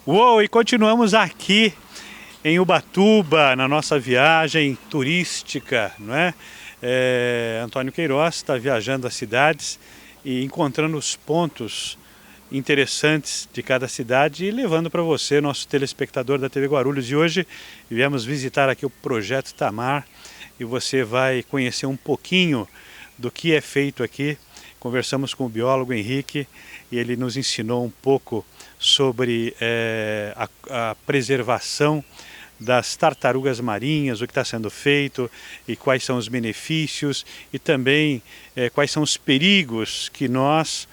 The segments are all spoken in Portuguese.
Uou, e continuamos aqui em Ubatuba, na nossa viagem turística, não é? Antônio Queiroz está viajando as cidades e encontrando os pontos interessantes de cada cidade e levando para você, nosso telespectador da TV Guarulhos. E hoje viemos visitar aqui o Projeto Tamar e você vai conhecer um pouquinho do que é feito aqui. Conversamos com o biólogo Henrique e ele nos ensinou um pouco sobre a preservação das tartarugas marinhas, o que está sendo feito e quais são os benefícios e também quais são os perigos que nós,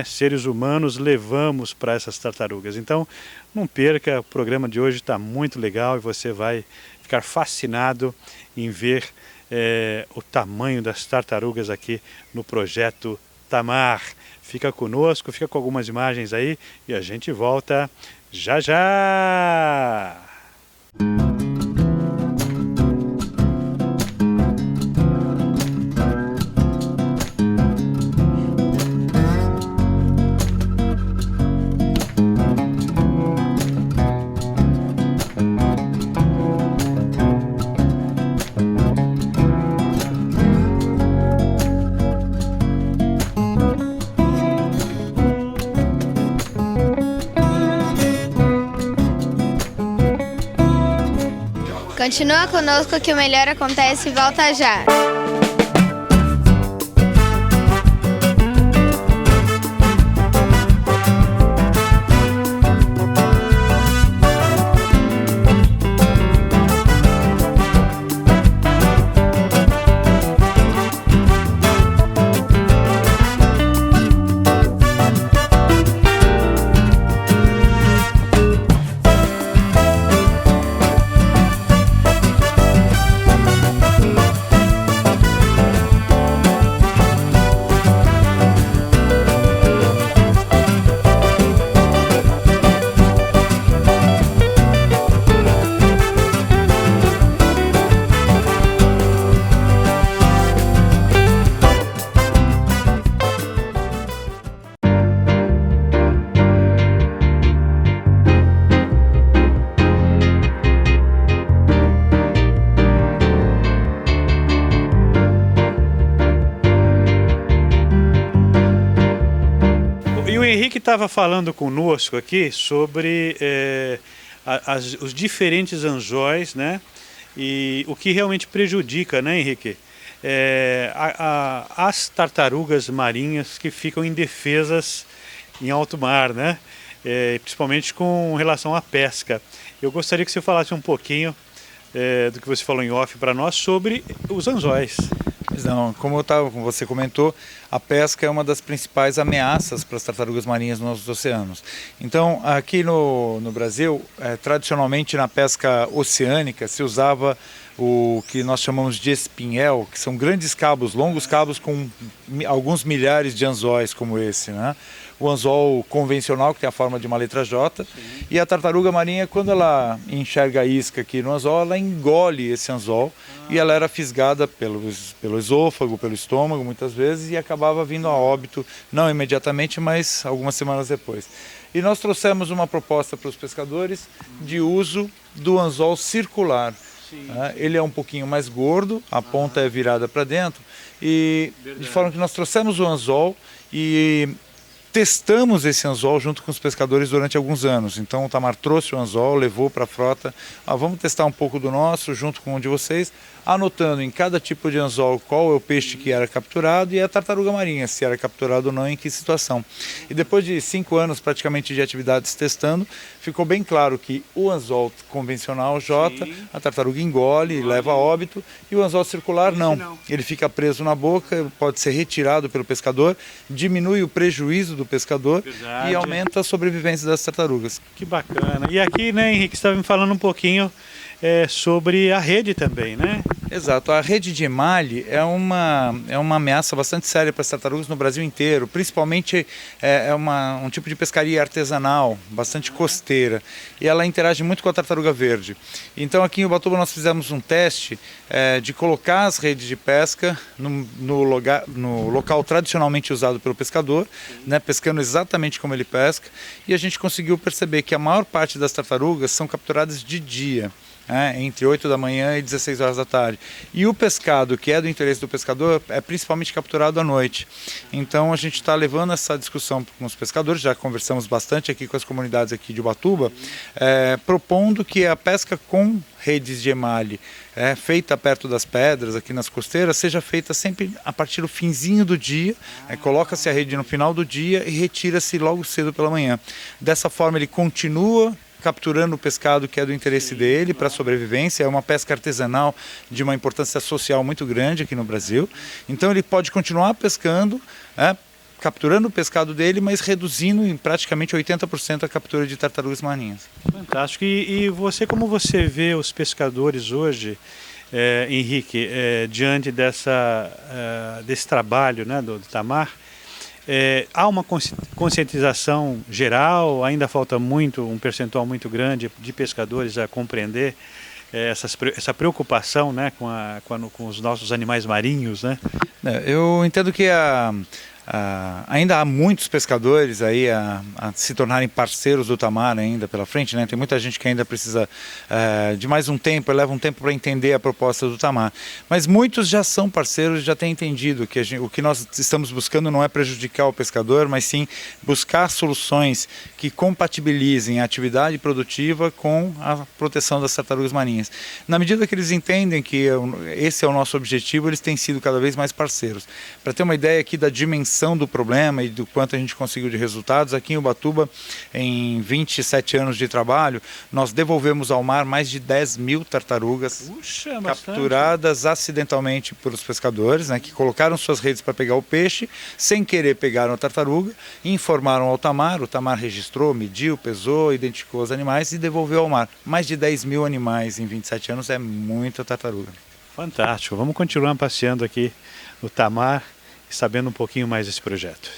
seres humanos, levamos para essas tartarugas. Então não perca, o programa de hoje está muito legal e você vai ficar fascinado em ver o tamanho das tartarugas aqui no Projeto Tamar. Fica conosco, fica com algumas imagens aí e a gente volta já já! Continua conosco que o melhor acontece e volta já. O Henrique estava falando conosco aqui sobre os diferentes anzóis, e o que realmente prejudica, Henrique? As tartarugas marinhas que ficam indefesas em alto mar, principalmente com relação à pesca. Eu gostaria que você falasse um pouquinho do que você falou em off para nós sobre os anzóis. Não, como você comentou, a pesca é uma das principais ameaças para as tartarugas marinhas nos nossos oceanos. Então, aqui no Brasil, tradicionalmente na pesca oceânica, se usava o que nós chamamos de espinhel, que são grandes cabos, longos cabos com alguns milhares de anzóis como esse, O anzol convencional, que tem a forma de uma letra J, sim. E a tartaruga marinha, quando ela enxerga a isca aqui no anzol, ela engole esse anzol e ela era fisgada pelo esôfago, pelo estômago, muitas vezes, e acabava vindo a óbito, não imediatamente, mas algumas semanas depois. E nós trouxemos uma proposta para os pescadores de uso do anzol circular. Ele é um pouquinho mais gordo, a ponta é virada para dentro, e de forma que nós trouxemos o anzol e testamos esse anzol junto com os pescadores durante alguns anos. Então o Tamar trouxe o anzol, levou para a frota, vamos testar um pouco do nosso junto com o de vocês, anotando em cada tipo de anzol qual é o peixe que era capturado e a tartaruga marinha, se era capturado ou não, em que situação. E depois de 5 anos praticamente de atividades testando, ficou bem claro que o anzol convencional J, sim, a tartaruga engole e leva a óbito, e o anzol circular não. Ele fica preso na boca, pode ser retirado pelo pescador, diminui o prejuízo do pescador. Verdade. E aumenta a sobrevivência das tartarugas. Que bacana. E aqui, Henrique, você estava me falando um pouquinho sobre a rede também, Exato, a rede de emalhe é uma ameaça bastante séria para as tartarugas no Brasil inteiro, principalmente um tipo de pescaria artesanal, bastante costeira, e ela interage muito com a tartaruga verde. Então aqui em Ubatuba nós fizemos um teste de colocar as redes de pesca no local tradicionalmente usado pelo pescador, né, pescando exatamente como ele pesca, e a gente conseguiu perceber que a maior parte das tartarugas são capturadas de dia. Entre 8 da manhã e 16 horas da tarde. E o pescado, que é do interesse do pescador, é principalmente capturado à noite. Então a gente está levando essa discussão com os pescadores, já conversamos bastante aqui com as comunidades aqui de Ubatuba, propondo que a pesca com redes de emalhe feita perto das pedras, aqui nas costeiras, seja feita sempre a partir do finzinho do dia, coloca-se a rede no final do dia e retira-se logo cedo pela manhã. Dessa forma ele continua capturando o pescado que é do interesse dele para a sobrevivência. É uma pesca artesanal de uma importância social muito grande aqui no Brasil. Então ele pode continuar pescando, capturando o pescado dele, mas reduzindo em praticamente 80% a captura de tartarugas marinhas. Fantástico. E você, como você vê os pescadores hoje, Henrique, diante desse trabalho, né, do Tamar? Há uma conscientização geral, ainda falta um percentual muito grande de pescadores a compreender essa preocupação, né, com os nossos animais marinhos, né? Eu entendo que ainda há muitos pescadores aí a se tornarem parceiros do Tamar ainda pela frente, né? Tem muita gente que ainda precisa de mais um tempo, leva um tempo para entender a proposta do Tamar. Mas muitos já são parceiros, já têm entendido que o que nós estamos buscando não é prejudicar o pescador, mas sim buscar soluções que compatibilizem a atividade produtiva com a proteção das tartarugas marinhas. Na medida que eles entendem que esse é o nosso objetivo, eles têm sido cada vez mais parceiros. Para ter uma ideia aqui da dimensão do problema e do quanto a gente conseguiu de resultados, aqui em Ubatuba, em 27 anos de trabalho, nós devolvemos ao mar mais de 10 mil tartarugas capturadas acidentalmente pelos pescadores, né, que colocaram suas redes para pegar o peixe, sem querer pegaram a tartaruga, informaram ao Tamar, o Tamar registrou, mediu, pesou, identificou os animais e devolveu ao mar. Mais de 10 mil animais em 27 anos é muita tartaruga. Fantástico, vamos continuar passeando aqui no Tamar, sabendo um pouquinho mais desse projeto.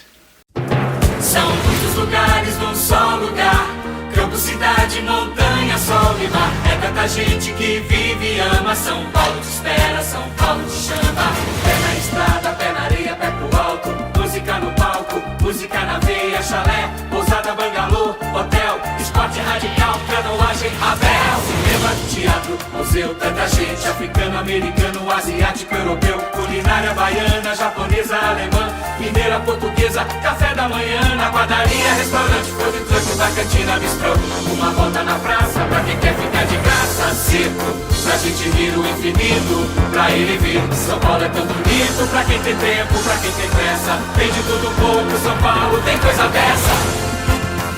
São muitos lugares num só lugar, campo, cidade, montanha, sol e mar. É tanta gente que vive e ama. São Paulo te espera, São Paulo te chama. Pé na estrada, pé na areia, pé pro alto. Música no palco, música na veia. Chalé, pousada, bangalô, hotel, esporte radical, canoagem, Abel. Cinema, teatro, museu, tanta gente. Africano, americano, asiático, europeu. Culinária baiana, japonesa, alemã, mineira, portuguesa, café da manhã, na padaria, restaurante, food truck, na cantina, bistrô. Uma volta na praça, pra quem quer ficar de graça. Circo, pra gente vir o infinito, pra ele vir. São Paulo é tão bonito, pra quem tem tempo, pra quem tem pressa. Tem de tudo um pouco, São Paulo tem coisa dessa.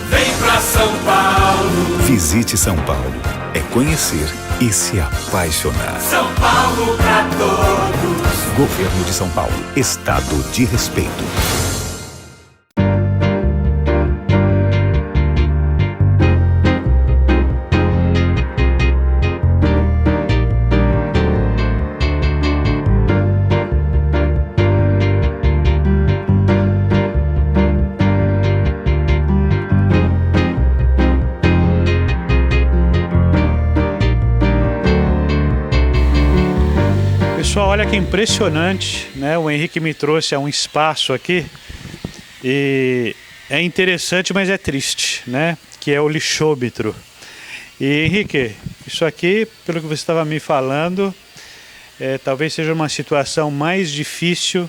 Vem pra São Paulo. Visite São Paulo. É conhecer e se apaixonar. São Paulo pra todos. Governo de São Paulo. Estado de respeito. Pessoal, olha que impressionante, né? O Henrique me trouxe a um espaço aqui e é interessante, mas é triste, né? Que é o lixômetro. E Henrique, isso aqui, pelo que você estava me falando, talvez seja uma situação mais difícil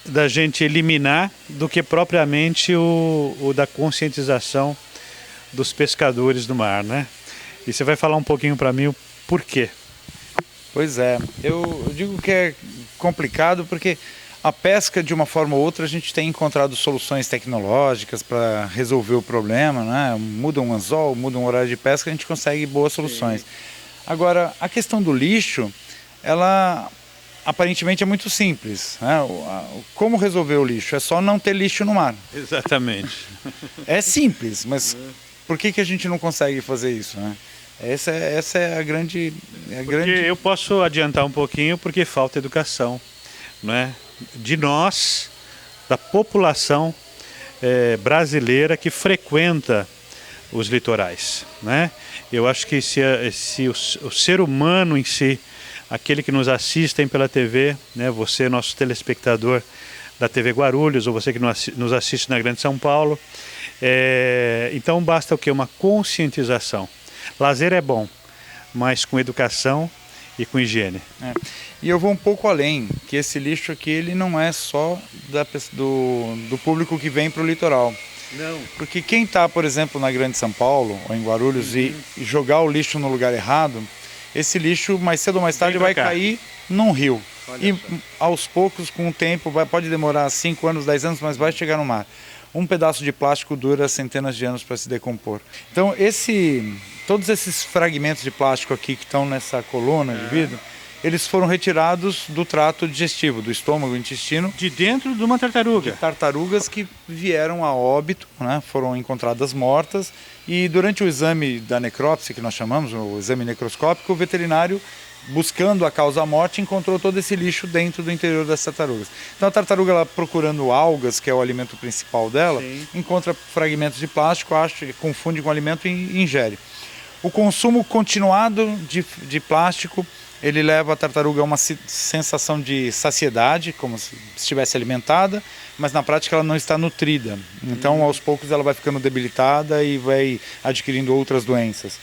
da gente eliminar do que propriamente o da conscientização dos pescadores do mar, né? E você vai falar um pouquinho para mim o porquê. Pois é, eu digo que é complicado porque a pesca, de uma forma ou outra, a gente tem encontrado soluções tecnológicas para resolver o problema, né? Muda um anzol, muda um horário de pesca, a gente consegue boas soluções. Sim. Agora, a questão do lixo, ela aparentemente é muito simples, né? Como resolver o lixo? É só não ter lixo no mar. Exatamente. É simples, mas por que a gente não consegue fazer isso, né? Essa é a grande... Porque eu posso adiantar um pouquinho porque falta educação, não é? De nós, da população brasileira que frequenta os litorais, né? Eu acho que se o ser humano em si, aquele que nos assistem pela TV, né? Você, nosso telespectador da TV Guarulhos, ou você que nos assiste na Grande São Paulo, então basta o quê? Uma conscientização. Lazer é bom, mas com educação e com higiene. E eu vou um pouco além, que esse lixo aqui ele não é só do público que vem para o litoral. Não. Porque quem está, por exemplo, na Grande São Paulo ou em Guarulhos e jogar o lixo no lugar errado, esse lixo mais cedo ou mais tarde vai cair num rio. E aos poucos, com o tempo, pode demorar 5 anos, 10 anos, mas vai chegar no mar. Um pedaço de plástico dura centenas de anos para se decompor. Então todos esses fragmentos de plástico aqui que estão nessa coluna de vidro, eles foram retirados do trato digestivo, do estômago, intestino. De dentro de uma tartaruga. Tartarugas que vieram a óbito, né? Foram encontradas mortas e durante o exame da necrópsia, que nós chamamos, o exame necroscópico, o veterinário, buscando a causa da morte, encontrou todo esse lixo dentro do interior das tartarugas. Então a tartaruga, ela, procurando algas, que é o alimento principal dela, encontra fragmentos de plástico, confunde com alimento e ingere. O consumo continuado de plástico, ele leva a tartaruga a uma sensação de saciedade, como se estivesse alimentada, mas na prática ela não está nutrida. Então, aos poucos, ela vai ficando debilitada e vai adquirindo outras doenças.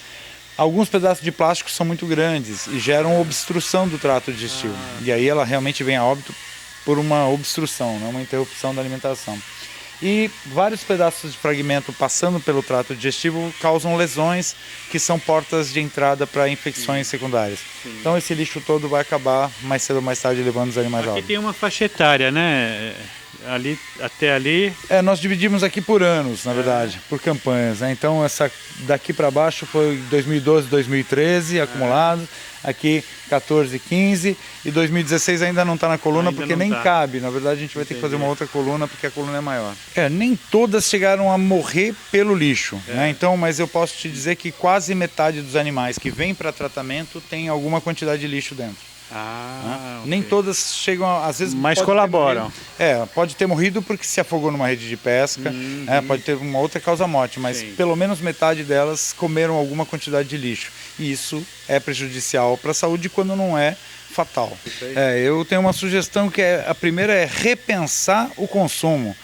Alguns pedaços de plástico são muito grandes e geram obstrução do trato digestivo. E aí ela realmente vem a óbito por uma obstrução, não uma interrupção da alimentação. E vários pedaços de fragmento passando pelo trato digestivo causam lesões que são portas de entrada para infecções secundárias. Então esse lixo todo vai acabar mais cedo ou mais tarde levando os animais Aqui altos. tem uma faixa etária, né? Até ali. Nós dividimos aqui por anos, na verdade, por campanhas, né? Então essa daqui para baixo foi 2012, 2013 acumulado, aqui 14, 15 e 2016 ainda não está na coluna porque nem cabe. Na verdade a gente vai ter que fazer uma outra coluna porque a coluna é maior. Nem todas chegaram a morrer pelo lixo, né? Então, mas eu posso te dizer que quase metade dos animais que vêm para tratamento tem alguma quantidade de lixo dentro. Okay. Nem todas chegam, às vezes... Mas colaboram. Pode ter morrido porque se afogou numa rede de pesca, pode ter uma outra causa-morte, mas pelo menos metade delas comeram alguma quantidade de lixo. E isso é prejudicial para a saúde quando não é fatal. Eu tenho uma sugestão que a primeira é repensar o consumo.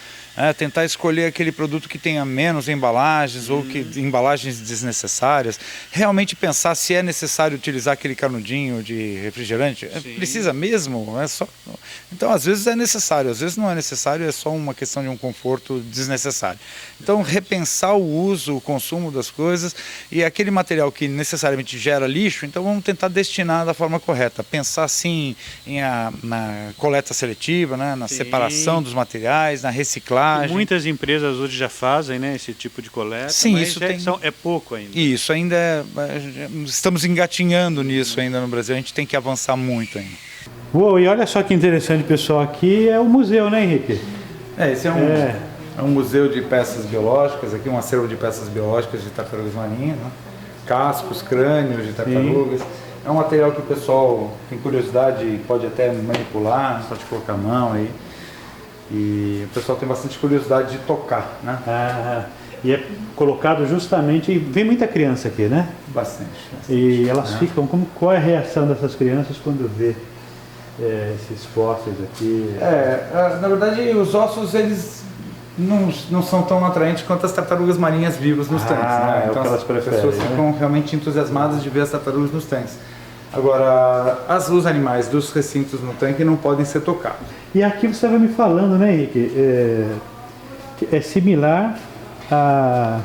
Tentar escolher aquele produto que tenha menos embalagens ou embalagens desnecessárias. Realmente pensar se é necessário utilizar aquele canudinho de refrigerante. Precisa mesmo? Então, às vezes é necessário, às vezes não é necessário, é só uma questão de um conforto desnecessário. Então, repensar o uso, o consumo das coisas e aquele material que necessariamente gera lixo, então vamos tentar destinar da forma correta. Pensar, sim, na coleta seletiva, né? Na separação dos materiais, na reciclagem. Muitas empresas hoje já fazem, né, esse tipo de coleta, sim, mas isso é pouco ainda. Isso ainda estamos engatinhando nisso ainda no Brasil, a gente tem que avançar muito ainda. E olha só que interessante, pessoal, aqui é o museu, né, Henrique? Esse é um museu de peças biológicas, aqui um acervo de peças biológicas de tartarugas marinhas, né? Cascos, crânios de tartarugas. É um material que o pessoal tem curiosidade, pode até manipular, pode colocar a mão aí. E o pessoal tem bastante curiosidade de tocar, né? E é colocado justamente... Vem muita criança aqui, né? Bastante. E elas ficam... Qual é a reação dessas crianças quando vê esses fósseis aqui? Na verdade, os ossos, eles não são tão atraentes quanto as tartarugas marinhas vivas nos tanques, né? Então, as pessoas ficam realmente entusiasmadas de ver as tartarugas nos tanques. Agora, os animais dos recintos no tanque não podem ser tocados. E aqui você estava me falando, né, Henrique? É similar a...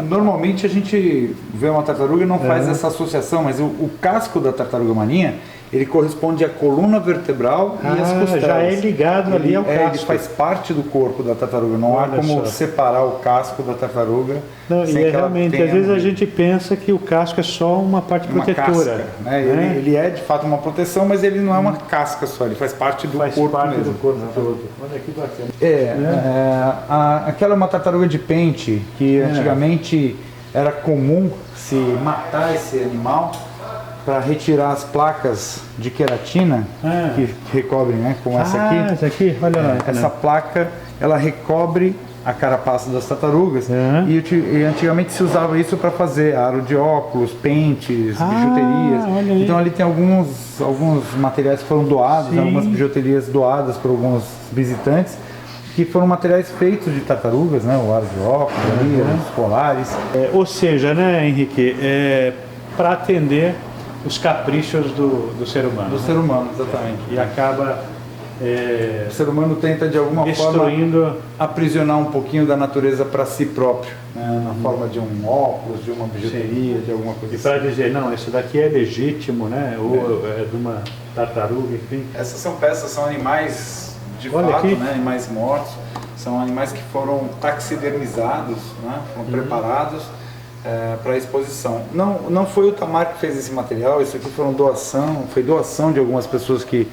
Normalmente a gente vê uma tartaruga e não faz essa associação, mas o casco da tartaruga marinha, ele corresponde à coluna vertebral e às costelas. Já é ligado ali ao casco. Ele faz parte do corpo da tartaruga, não há como separar o casco da tartaruga. Realmente, às vezes a gente pensa que o casco é só uma parte protetora. Casca, né? Ele é de fato uma proteção, mas ele não é uma casca só, ele faz parte do corpo mesmo. Olha que bacana. Aquela é uma tartaruga de pente que antigamente era comum se matar esse animal para retirar as placas de queratina que recobrem, né, como essa aqui. Essa aqui, olha lá. Essa placa, ela recobre a carapaça das tartarugas e antigamente se usava isso para fazer aro de óculos, pentes, bijuterias. Então ali tem alguns materiais que foram doados, algumas bijuterias doadas por alguns visitantes, que foram materiais feitos de tartarugas, né? O aro de óculos, ali, os colares. Ou seja, né, Henrique, para atender os caprichos do ser humano. Do ser humano, exatamente. E acaba... o ser humano tenta de alguma forma aprisionar um pouquinho da natureza para si próprio, né? Na forma de um óculos, de uma bijuteria, de alguma coisa. E para dizer, não, isso daqui é legítimo, né? Ou é de uma tartaruga, enfim. Essas são peças, são animais de fato, né? Animais mortos, são animais que foram taxidermizados, né? Foram preparados para exposição. Não foi o Tamar que fez esse material, isso aqui foi doação de algumas pessoas que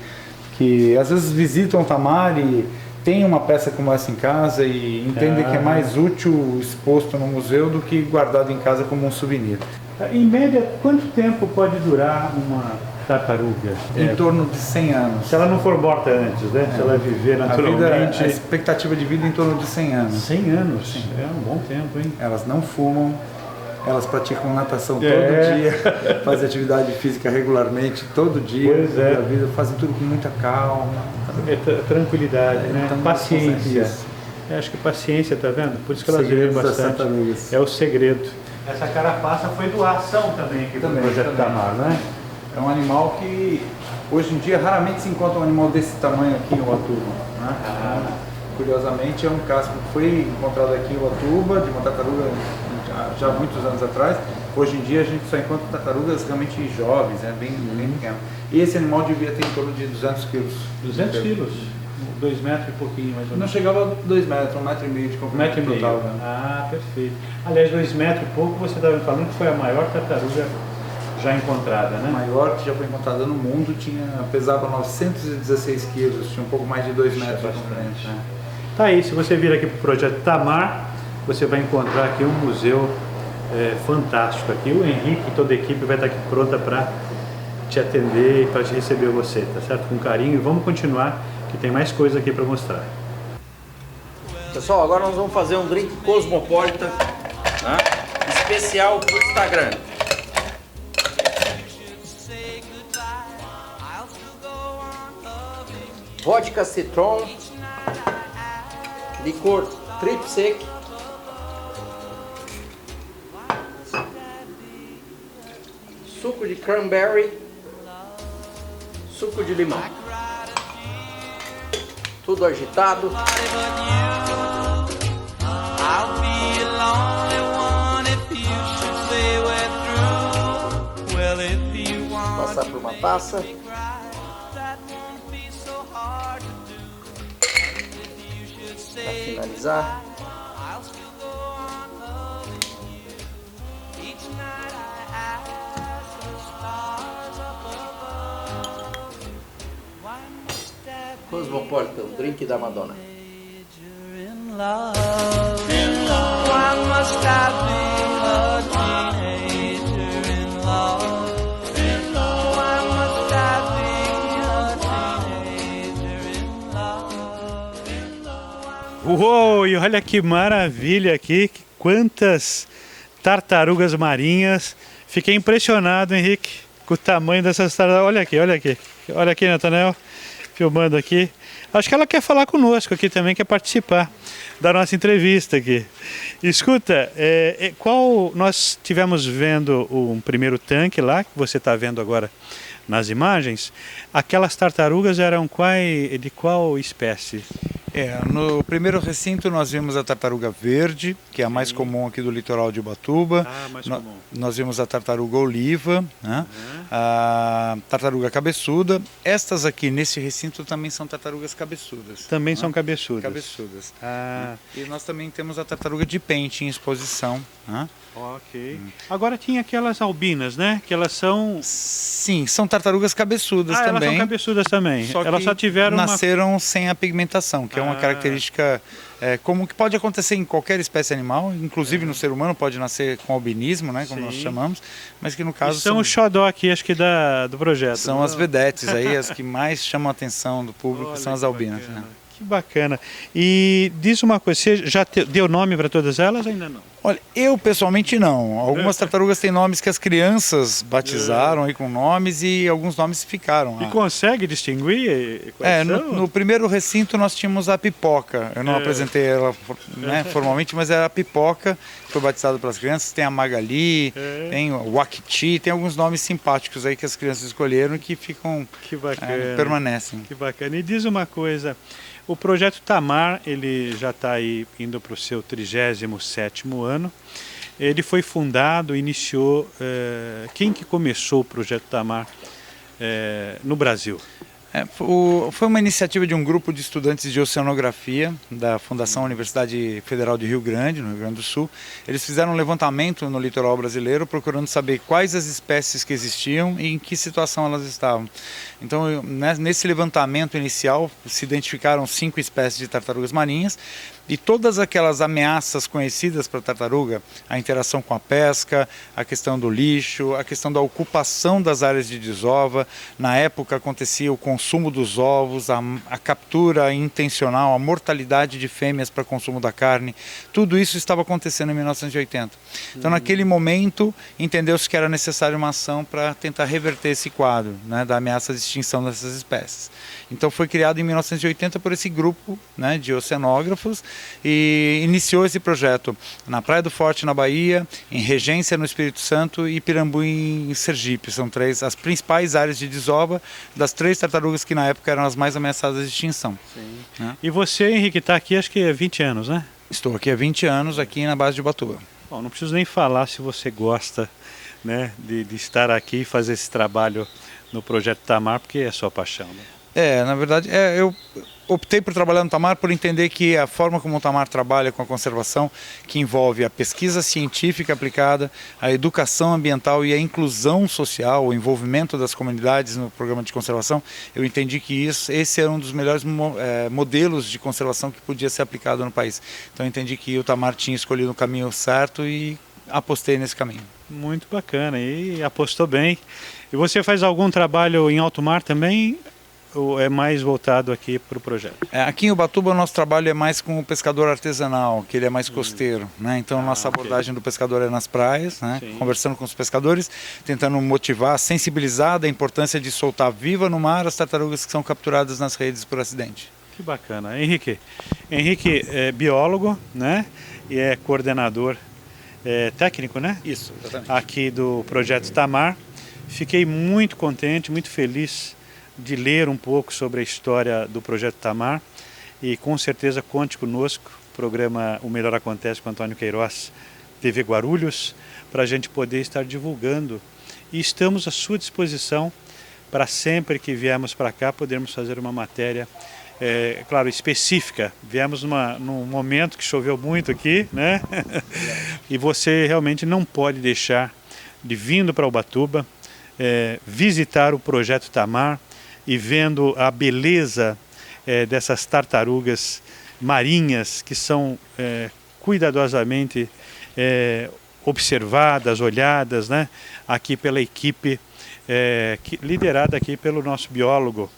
às vezes visitam o Tamar e tem uma peça como essa em casa e entendem que é mais útil exposto no museu do que guardado em casa como um souvenir. Em média, quanto tempo pode durar uma tartaruga? Em torno de 100 anos. Se ela não for morta antes, né? Se ela viver naturalmente... A expectativa de vida é em torno de 100 anos. 100 anos? Sim. É um bom tempo, hein? Elas não fumam. Elas praticam natação todo dia, fazem atividade física regularmente todo dia, da vida, fazem tudo com muita calma. Tranquilidade, né? Então, paciência. Acho que paciência, tá vendo? Por isso que elas vivem bastante. É o segredo. Essa carapaça foi doação também aqui do Projeto Tamar, né? É um animal que hoje em dia raramente se encontra um animal desse tamanho aqui em Ubatuba, né? Curiosamente é um casco que foi encontrado aqui em Ubatuba, de uma tartaruga já há muitos anos atrás. Hoje em dia a gente só encontra tartarugas realmente jovens, bem pequenas. E esse animal devia ter em torno de 200 quilos. 200 quilos? 2 metros e pouquinho mais ou menos. Não chegava a 2 metros, 1,5 metro de comprimento total. Ah, perfeito. Aliás, 2 metros e pouco, você estava falando que foi a maior tartaruga já encontrada, né? A maior que já foi encontrada no mundo pesava 916 quilos, tinha um pouco mais de 2 metros de comprimento. Né? Tá aí, se você vir aqui para o Projeto Tamar, você vai encontrar aqui um museu fantástico aqui. O Henrique e toda a equipe vai estar aqui pronta para te atender e para receber você, tá certo? Com carinho. E vamos continuar, que tem mais coisa aqui para mostrar. Pessoal, agora nós vamos fazer um drink Cosmopolitan, né? Especial para o Instagram. Vodka Citron, licor Tripsec, suco de cranberry, suco de limão. Tudo agitado. Passar por uma taça. Para finalizar. Cosmopolitan, drink da Madonna. Uou, e olha que maravilha aqui, quantas tartarugas marinhas. Fiquei impressionado, Henrique, com o tamanho dessas tartarugas. Olha aqui, Natanael, filmando aqui. Acho que ela quer falar conosco aqui também, quer participar da nossa entrevista aqui. Escuta, nós tivemos vendo um primeiro tanque lá, que você está vendo agora nas imagens. Aquelas tartarugas eram de qual espécie? No primeiro recinto nós vimos a tartaruga verde, que é a mais comum aqui do litoral de Ubatuba. Mais comum. Nós vimos a tartaruga oliva, né? A tartaruga cabeçuda. Estas aqui nesse recinto também são tartarugas cabeçudas. Também são cabeçudas. Cabeçudas. E nós também temos a tartaruga de pente em exposição né? Ok. Agora tinha aquelas albinas, né? Que elas são... Sim, são tartarugas cabeçudas também. Elas são cabeçudas também. Elas só tiveram nasceram sem a pigmentação, que é uma característica como que pode acontecer em qualquer espécie animal, inclusive no ser humano pode nascer com albinismo, né, como nós chamamos, mas que no caso são o xodó aqui, acho que do projeto. São as vedetes aí, as que mais chamam a atenção do público. Olha, são as albinas. Né? Que bacana. E diz uma coisa, você já deu nome para todas elas ou ainda não? Olha, eu pessoalmente não. Algumas tartarugas têm nomes que as crianças batizaram aí com nomes e alguns nomes ficaram. E consegue distinguir? No primeiro recinto nós tínhamos a Pipoca. Eu não apresentei ela, né, formalmente, mas era a Pipoca, que foi batizada pelas crianças. Tem a Magali, tem o Wakiti, tem alguns nomes simpáticos aí que as crianças escolheram e que ficam, que bacana, permanecem. Que bacana. E diz uma coisa, o projeto Tamar, ele já está aí indo para o seu 37º ano. Ele foi fundado, iniciou... quem que começou o projeto Tamar no Brasil? Foi uma iniciativa de um grupo de estudantes de oceanografia da Fundação Universidade Federal de Rio Grande, no Rio Grande do Sul. Eles fizeram um levantamento no litoral brasileiro procurando saber quais as espécies que existiam e em que situação elas estavam. Então, nesse levantamento inicial, se identificaram 5 espécies de tartarugas marinhas e todas aquelas ameaças conhecidas para a tartaruga, a interação com a pesca, a questão do lixo, a questão da ocupação das áreas de desova. Na época acontecia o consumo dos ovos, a captura intencional, a mortalidade de fêmeas para consumo da carne. Tudo isso estava acontecendo em 1980. Então, naquele momento, entendeu-se que era necessária uma ação para tentar reverter esse quadro, né, da ameaça de extinção dessas espécies. Então, foi criado em 1980 por esse grupo, né, de oceanógrafos, e iniciou esse projeto na Praia do Forte, na Bahia, em Regência, no Espírito Santo, e Pirambu, em Sergipe. São as principais áreas de desova das 3 tartarugas que na época eram as mais ameaçadas de extinção. Sim. Né? E você, Henrique, está aqui acho que há 20 anos, né? Estou aqui há 20 anos, aqui na base de Ubatuba. Bom, não preciso nem falar se você gosta, né, de estar aqui e fazer esse trabalho no projeto Tamar, porque é sua paixão, né? Na verdade, eu optei por trabalhar no Tamar por entender que a forma como o Tamar trabalha com a conservação, que envolve a pesquisa científica aplicada, a educação ambiental e a inclusão social, o envolvimento das comunidades no programa de conservação, eu entendi que esse era um dos melhores modelos de conservação que podia ser aplicado no país. Então eu entendi que o Tamar tinha escolhido o caminho certo e apostei nesse caminho. Muito bacana, e apostou bem. E você faz algum trabalho em alto mar também? Ou é mais voltado aqui para o projeto? Aqui em Ubatuba o nosso trabalho é mais com o pescador artesanal, que ele é mais costeiro, né? Então nossa abordagem do pescador é nas praias, né? Conversando com os pescadores, tentando motivar, sensibilizar da importância de soltar viva no mar as tartarugas que são capturadas nas redes por acidente. Que bacana. Henrique é biólogo, né? E é coordenador técnico, né? Isso, exatamente. Aqui do projeto Tamar. Fiquei muito contente, muito feliz de ler um pouco sobre a história do projeto Tamar e com certeza conte conosco, o programa O Melhor Acontece com Antônio Queiroz, TV Guarulhos, para a gente poder estar divulgando, e estamos à sua disposição para sempre que viemos para cá podermos fazer uma matéria, claro, específica. Viemos num momento que choveu muito aqui, né? E você realmente não pode deixar de, vindo para Ubatuba, visitar o projeto Tamar, e vendo a beleza dessas tartarugas marinhas que são cuidadosamente observadas, olhadas, né, aqui pela equipe liderada aqui pelo nosso biólogo,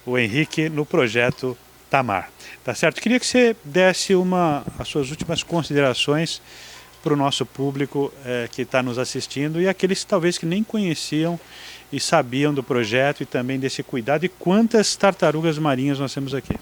o Henrique, no projeto Tamar. Tá certo? Queria que você desse as suas últimas considerações para o nosso público que está nos assistindo e aqueles talvez que nem conheciam e sabiam do projeto e também desse cuidado. E quantas tartarugas marinhas nós temos aqui?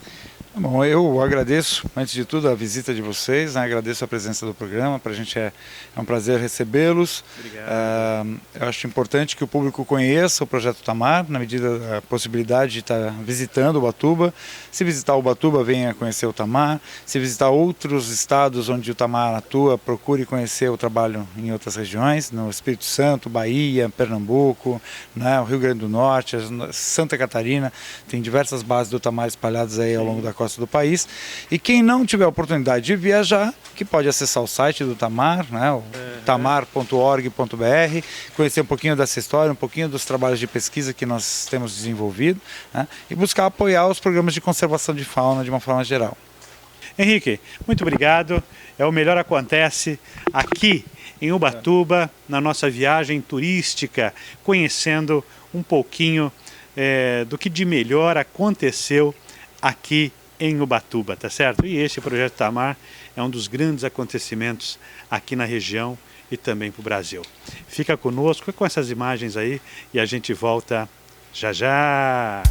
Bom, eu agradeço, antes de tudo, a visita de vocês, né? Agradeço a presença do programa, para a gente é um prazer recebê-los. Obrigado. Eu acho importante que o público conheça o projeto Tamar, na medida da possibilidade de estar visitando Ubatuba. Se visitar Ubatuba, venha conhecer o Tamar. Se visitar outros estados onde o Tamar atua, procure conhecer o trabalho em outras regiões, no Espírito Santo, Bahia, Pernambuco, né? O Rio Grande do Norte, Santa Catarina. Tem diversas bases do Tamar espalhadas aí ao longo da costa costas do país. E quem não tiver oportunidade de viajar, que pode acessar o site do Tamar, né, o tamar.org.br, conhecer um pouquinho dessa história, um pouquinho dos trabalhos de pesquisa que nós temos desenvolvido, né, e buscar apoiar os programas de conservação de fauna de uma forma geral. Henrique, muito obrigado. O Melhor Acontece aqui em Ubatuba, na nossa viagem turística, conhecendo um pouquinho do que de melhor aconteceu aqui em Ubatuba, tá certo? E esse projeto Tamar é um dos grandes acontecimentos aqui na região e também para o Brasil. Fica conosco com essas imagens aí e a gente volta já já!